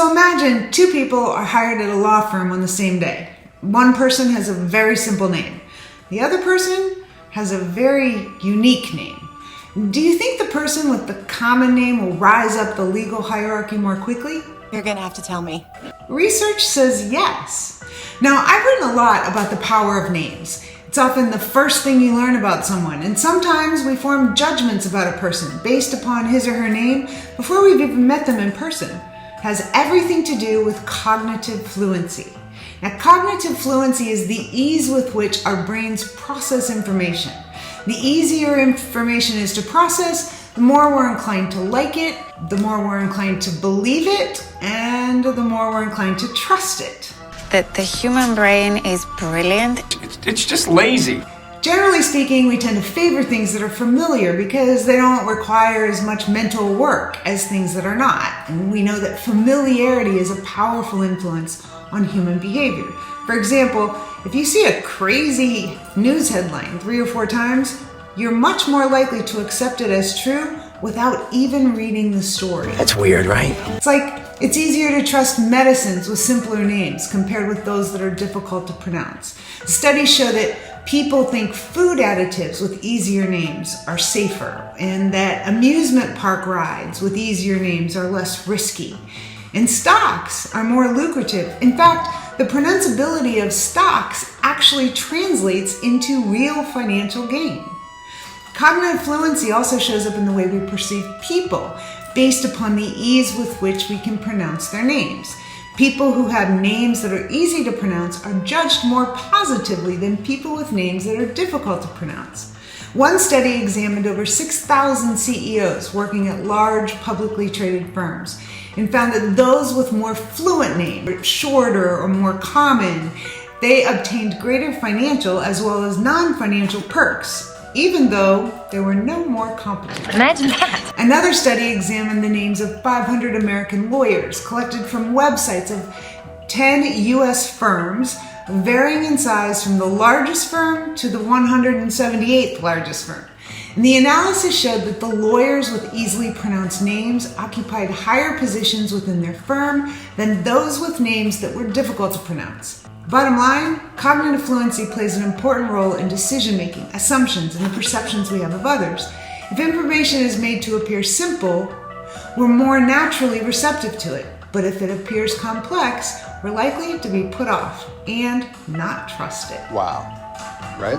So imagine two people are hired at a law firm on the same day. One person has a very simple name. The other person has a very unique name. Do you think the person with the common name will rise up the legal hierarchy more quickly? You're gonna have to tell me. Research says yes. Now, I've written a lot about the power of names. It's often the first thing you learn about someone, and sometimes we form judgments about a person based upon his or her name before we've even met them in person. It has everything to do with cognitive fluency. Now, cognitive fluency is the ease with which our brains process information. The easier information is to process, the more we're inclined to like it, the more we're inclined to believe it, and the more we're inclined to trust it. That the human brain is brilliant. It's just lazy. Generally speaking, we tend to favor things that are familiar because they don't require as much mental work as things that are not. And we know that familiarity is a powerful influence on human behavior. For example, if you see a crazy news headline 3 or 4 times, you're much more likely to accept it as true without even reading the story. That's weird, right? It's like it's easier to trust medicines with simpler names compared with those that are difficult to pronounce. Studies show that people think food additives with easier names are safer, and that amusement park rides with easier names are less risky. And stocks are more lucrative. In fact, the pronounceability of stocks actually translates into real financial gain. Cognitive fluency also shows up in the way we perceive people, based upon the ease with which we can pronounce their names. People who have names that are easy to pronounce are judged more positively than people with names that are difficult to pronounce. One study examined over 6,000 CEOs working at large publicly traded firms and found that those with more fluent names, shorter or more common, they obtained greater financial as well as non-financial perks, even though there were no more competent. Imagine that. Another study examined the names of 500 American lawyers collected from websites of 10 US firms, varying in size from the largest firm to the 178th largest firm. And the analysis showed that the lawyers with easily pronounced names occupied higher positions within their firm than those with names that were difficult to pronounce. Bottom line, cognitive fluency plays an important role in decision-making, assumptions, and the perceptions we have of others. If information is made to appear simple, we're more naturally receptive to it. But if it appears complex, we're likely to be put off and not trust it. Wow. Right?